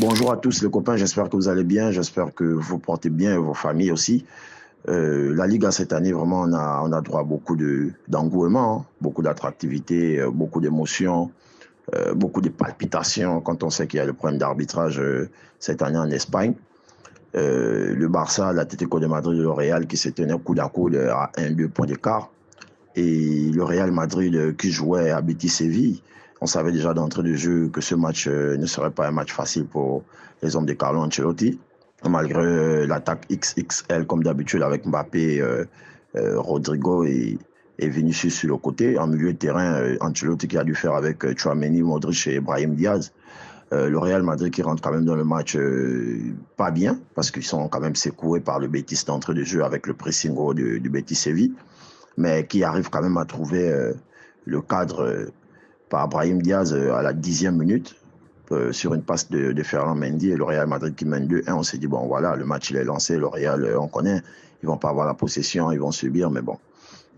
Bonjour à tous les copains, j'espère que vous allez bien, j'espère que vous portez bien et vos familles aussi. La Liga cette année, vraiment, on a droit à beaucoup d'engouement, hein, beaucoup d'attractivité, beaucoup d'émotions, beaucoup de palpitations quand on sait qu'il y a le problème d'arbitrage cette année en Espagne. Le Barça, l'Atlético de Madrid et le Real qui se tenaient coude à coude à 1-2 points d'écart. Et le Real Madrid qui jouait à Betis Séville. On savait déjà d'entrée de jeu que ce match ne serait pas un match facile pour les hommes de Carlo Ancelotti, malgré l'attaque XXL comme d'habitude avec Mbappé, Rodrigo et Vinicius sur le côté. En milieu de terrain, Ancelotti qui a dû faire avec Tchouaméni, Modric et Brahim Diaz. Le Real Madrid qui rentre quand même dans le match pas bien, parce qu'ils sont quand même secoués par le Betis d'entrée de jeu avec le pressing du Betis Séville, mais qui arrive quand même à trouver le cadre par Brahim Diaz à la 10e minute sur une passe de Ferland Mendy et le Real Madrid qui mène 2-1. On s'est dit, bon voilà, le match il est lancé, le Real, on connaît, ils vont pas avoir la possession, ils vont subir, mais bon,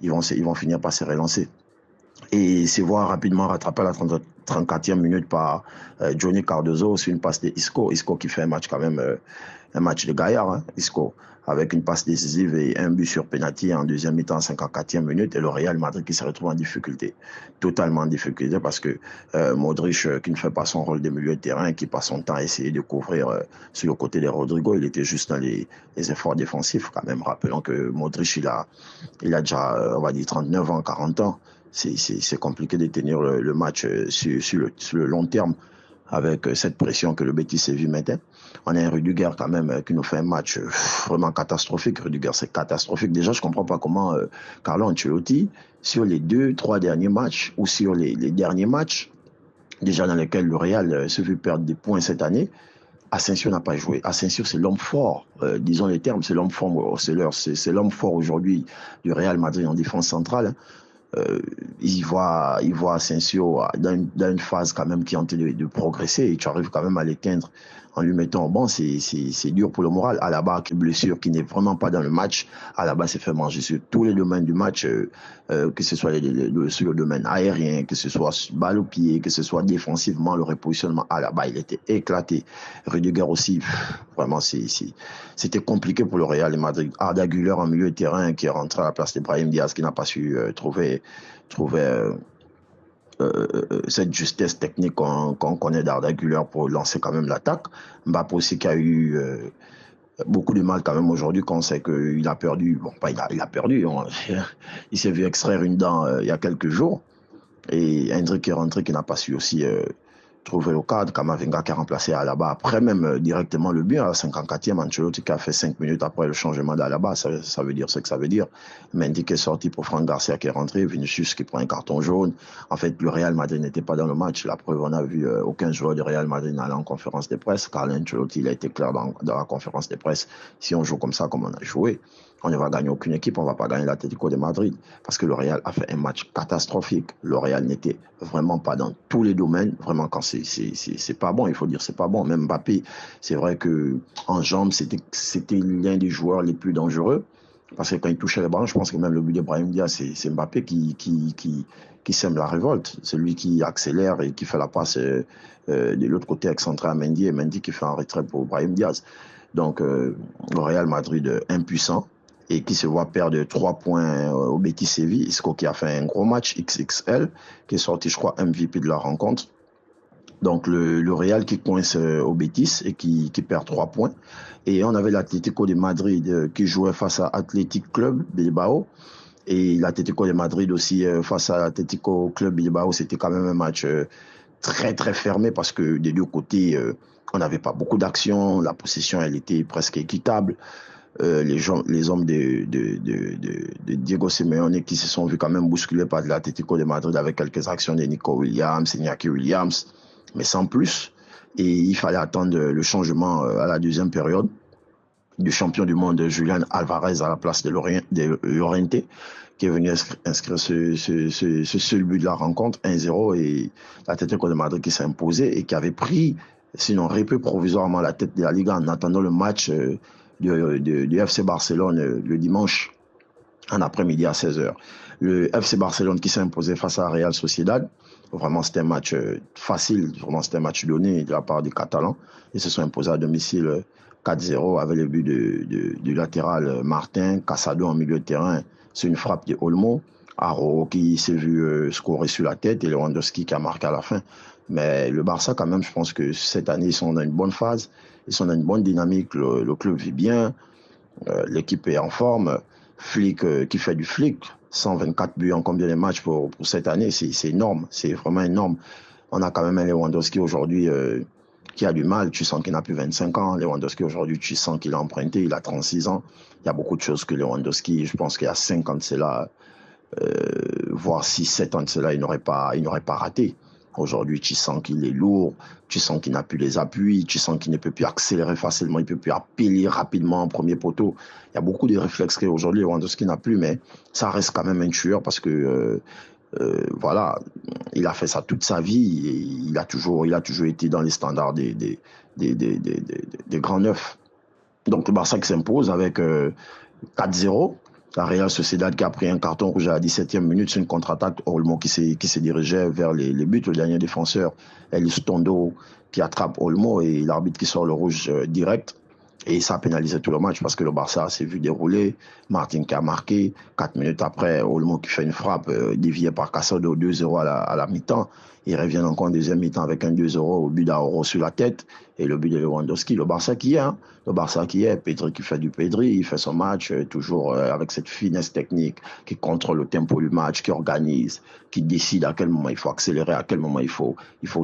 ils vont finir par se relancer. Et se voir rapidement rattrapé à la 34e minute par Johnny Cardozo sur une passe de Isco. Isco qui fait un match quand même, un match de gaillard, hein, Isco, avec une passe décisive et un but sur penalty en deuxième mi-temps, 54e minute, et le Real Madrid qui se retrouve en difficulté, totalement en difficulté, parce que Modric, qui ne fait pas son rôle de milieu de terrain, qui passe son temps à essayer de couvrir sur le côté de Rodrigo, il était juste dans les efforts défensifs quand même. Rappelons que Modric, il a déjà, on va dire, 39 ans, 40 ans. C'est compliqué de tenir le match sur le long terme avec cette pression que le Betis Séville mettait. On a un Rudiger quand même qui nous fait un match vraiment catastrophique. Rudiger, c'est catastrophique. Déjà, je comprends pas comment Carlo Ancelotti, sur les 2-3 derniers matchs ou sur les derniers matchs, déjà dans lesquels le Real se fait perdre des points cette année, Asensio n'a pas joué. Asensio, c'est l'homme fort, disons les termes, c'est l'homme fort, c'est l'homme fort aujourd'hui du Real Madrid en défense centrale. Il voit Asensio dans une phase quand même qui est en train de progresser et tu arrives quand même à l'éteindre en lui mettant au banc, c'est dur pour le moral. Alaba, blessure qui n'est vraiment pas dans le match. Alaba s'est fait manger sur tous les domaines du match, que ce soit sur le domaine aérien, que ce soit balle au pied, que ce soit défensivement, le repositionnement. Alaba, il était éclaté. Rudiger aussi, vraiment, c'était compliqué pour le Real Madrid. Arda Güler en milieu de terrain qui est rentré à la place de Brahim Diaz qui n'a pas su trouver cette justesse technique qu'on connaît d'Arda Güler pour lancer quand même l'attaque. Mbappé aussi qui a eu beaucoup de mal quand même aujourd'hui quand on sait qu'il a perdu. Bon, pas il a perdu. Il s'est vu extraire une dent il y a quelques jours. Et Hendrick est rentré qui n'a pas su aussi trouver le cadre. Kamavinga qui a remplacé Alaba après même directement le but à la 54e. Ancelotti qui a fait 5 minutes après le changement d'Alaba. Ça veut dire ce que ça veut dire. Mendy qui est sorti pour Franck Garcia qui est rentré. Vinicius qui prend un carton jaune. En fait, le Real Madrid n'était pas dans le match. La preuve, on a vu aucun joueur du Real Madrid n'aller en conférence de presse. Carlo Ancelotti, il a été clair dans la conférence de presse. Si on joue comme ça, comme on a joué, on ne va gagner aucune équipe, on ne va pas gagner l'Atlético de Madrid. Parce que le Real a fait un match catastrophique. Le Real n'était vraiment pas dans tous les domaines. Vraiment, quand c'est pas bon, il faut dire c'est pas bon. Même Mbappé, c'est vrai que en jambes, c'était l'un des joueurs les plus dangereux. Parce que quand il touchait le ballon, je pense que même le but de Brahim Diaz, c'est Mbappé qui sème la révolte. C'est lui qui accélère et qui fait la passe de l'autre côté excentré à Mendy et Mendy qui fait un retrait pour Brahim Diaz. Donc, le Real Madrid impuissant et qui se voit perdre 3 points au Betis Séville. Isco qui a fait un gros match XXL, qui est sorti, je crois, MVP de la rencontre. Donc le Real qui coince au Betis et qui perd 3 points. Et on avait l'Atlético de Madrid qui jouait face à Athletic Club Bilbao. Et l'Atlético de Madrid aussi face à l'Atlético Club Bilbao, c'était quand même un match très très fermé parce que des deux côtés, on n'avait pas beaucoup d'action. La possession, elle était presque équitable. Les hommes de Diego Simeone qui se sont vus quand même bousculés par l'Atlético de Madrid avec quelques actions de Nico Williams, Iñaki Williams, mais sans plus. Et il fallait attendre le changement à la deuxième période du champion du monde Julian Alvarez à la place de Llorente, qui est venu inscrire ce seul but de la rencontre, 1-0, et l'Atlético de Madrid qui s'est imposé et qui avait pris, sinon repris provisoirement la tête de la Liga en attendant le match du FC Barcelone le dimanche en après-midi à 16h. Le FC Barcelone qui s'est imposé face à Real Sociedad Vraiment, c'était un match facile. Vraiment, c'était un match donné de la part des Catalans. Ils se sont imposés à domicile 4-0 avec le but du latéral Martin, Casado en milieu de terrain. C'est une frappe de Olmo. Aro qui s'est vu scorer sur la tête et Lewandowski qui a marqué à la fin. Mais le Barça, quand même, je pense que cette année, ils sont dans une bonne phase. Ils sont dans une bonne dynamique. Le club vit bien. L'équipe est en forme. Flick qui fait du flic. 124 buts en combien de matchs pour cette année, c'est énorme. C'est vraiment énorme. On a quand même un Lewandowski aujourd'hui qui a du mal. Tu sens qu'il n'a plus 25 ans. Lewandowski aujourd'hui, tu sens qu'il a emprunté. Il a 36 ans. Il y a beaucoup de choses que Lewandowski, je pense qu'il y a 5 ans de cela, voire 6-7 ans de cela, il n'aurait pas raté. Aujourd'hui, tu sens qu'il est lourd, tu sens qu'il n'a plus les appuis, tu sens qu'il ne peut plus accélérer facilement, il ne peut plus appeler rapidement en premier poteau. Il y a beaucoup de réflexes qu'aujourd'hui Lewandowski n'a plus, mais ça reste quand même un tueur parce que voilà, il a fait ça toute sa vie et il a toujours été dans les standards des grands neufs. Donc le Barça qui s'impose avec 4-0. La Real Sociedad qui a pris un carton rouge à la 17e minute, c'est une contre-attaque. Olmo qui se dirigeait vers les buts. Le dernier défenseur, Elis Tondo, qui attrape Olmo et l'arbitre qui sort le rouge direct. Et ça a pénalisé tout le match parce que le Barça s'est vu dérouler. Martin qui a marqué. 4 minutes après, Olmo qui fait une frappe déviée par Casado 2-0 à la mi-temps. Ils reviennent encore en deuxième mi-temps avec un 2-0 au but d'Auro sur la tête et le but de Lewandowski. Le Barça qui est, hein. Le Barça qui est. Pedri qui fait du Pedri. Il fait son match toujours avec cette finesse technique, qui contrôle le tempo du match, qui organise, qui décide à quel moment il faut accélérer, à quel moment il faut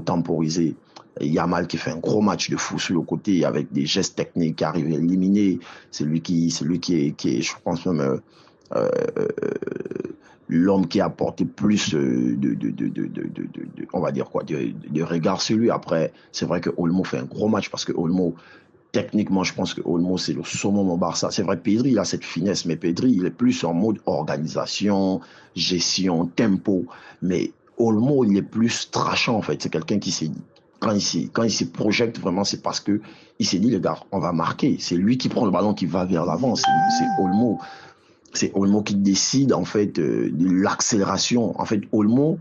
temporiser. Yamal qui fait un gros match de fou sur le côté avec des gestes techniques qui arrivent à éliminer. C'est lui qui est, je pense même, l'homme qui a apporté plus on va dire quoi, de regard sur lui. Après, c'est vrai que Olmo fait un gros match parce que Olmo, techniquement, je pense que Olmo, c'est le summum au Barça. C'est vrai, Pedri, il a cette finesse, mais Pedri, il est plus en mode organisation, gestion, tempo. Mais Olmo, il est plus trashant, en fait. C'est quelqu'un qui s'est quand il se projette vraiment, c'est parce que il s'est dit, les gars, on va marquer. C'est lui qui prend le ballon, qui va vers l'avant. C'est Olmo. C'est Olmo qui décide, en fait, de l'accélération. En fait, Olmo,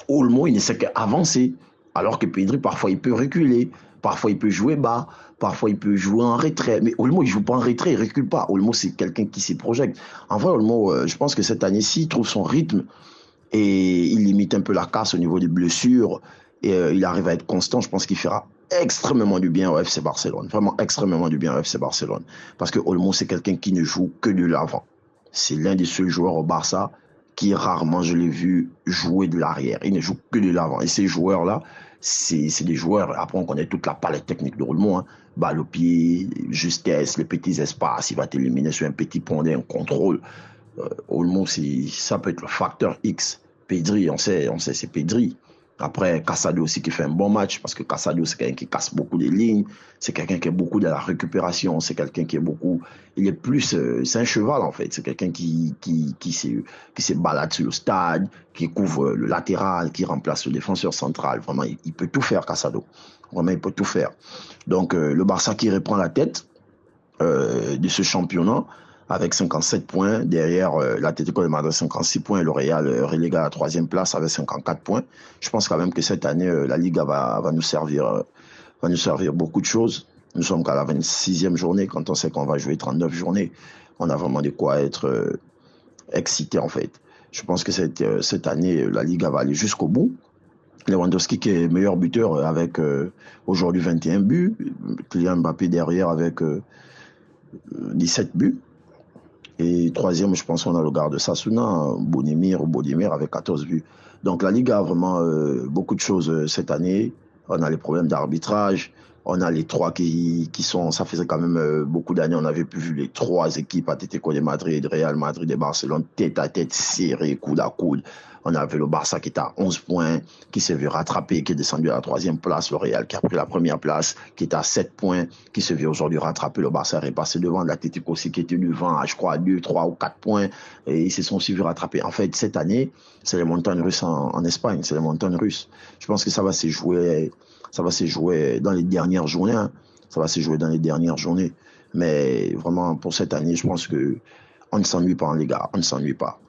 il ne sait qu'avancer. Alors que Pedri, parfois, il peut reculer. Parfois, il peut jouer bas. Parfois, il peut jouer en retrait. Mais Olmo, il ne joue pas en retrait, il ne recule pas. Olmo, c'est quelqu'un qui se projette. En vrai, Olmo, je pense que cette année-ci, il trouve son rythme et il limite un peu la casse au niveau des blessures. Et il arrive à être constant. Je pense qu'il fera extrêmement du bien au FC Barcelone. Vraiment extrêmement du bien au FC Barcelone. Parce que Olmo, c'est quelqu'un qui ne joue que de l'avant. C'est l'un des seuls joueurs au Barça qui rarement, je l'ai vu, jouer de l'arrière. Il ne joue que de l'avant. Et ces joueurs-là, c'est des joueurs, après on connaît toute la palette technique de Olmo, hein. Balle au pied, justesse, les petits espaces, il va t'éliminer sur un petit point d'un contrôle. Olmo, ça peut être le facteur X. Pedri, on sait c'est Pedri. Après, Casado aussi qui fait un bon match parce que Casado, c'est quelqu'un qui casse beaucoup de lignes. C'est quelqu'un qui est beaucoup dans la récupération. C'est quelqu'un qui est beaucoup. Il est plus. C'est un cheval en fait. C'est quelqu'un qui se balade sur le stade, qui couvre le latéral, qui remplace le défenseur central. Vraiment, il peut tout faire, Casado. Vraiment, il peut tout faire. Donc, le Barça qui reprend la tête de ce championnat avec 57 points. Derrière, l'Atlético de Madrid, 56 points. Et le Real relégué à la troisième place avec 54 points. Je pense quand même que cette année, la Liga va nous servir beaucoup de choses. Nous sommes qu'à la 26e journée. Quand on sait qu'on va jouer 39 journées, on a vraiment de quoi être excité, en fait. Je pense que cette année, la Liga va aller jusqu'au bout. Lewandowski qui est meilleur buteur avec aujourd'hui 21 buts. Kylian Mbappé derrière avec 17 buts. Et troisième, je pense qu'on a le garde de Sasuna, Bodimir avec 14 buts. Donc la Ligue a vraiment beaucoup de choses cette année. On a les problèmes d'arbitrage. On a les trois qui sont... Ça faisait quand même beaucoup d'années. On n'avait plus vu les trois équipes, Atlético de Madrid, Real Madrid et Barcelone, tête à tête, serré, coude à coude. On avait le Barça qui était à 11 points, qui s'est vu rattraper, qui est descendu à la troisième place. Le Real qui a pris la première place, qui est à 7 points, qui se vit aujourd'hui rattraper. Le Barça est passé devant l'Atlético aussi, qui était devant, je crois, à 2, 3 ou 4 points. Et ils se sont aussi vus rattraper. En fait, cette année, c'est les montagnes russes en Espagne. C'est les montagnes russes. Je pense que ça va se jouer dans les dernières journées. Hein. Ça va se jouer dans les dernières journées. Mais vraiment, pour cette année, je pense que on ne s'ennuie pas, les gars. On ne s'ennuie pas.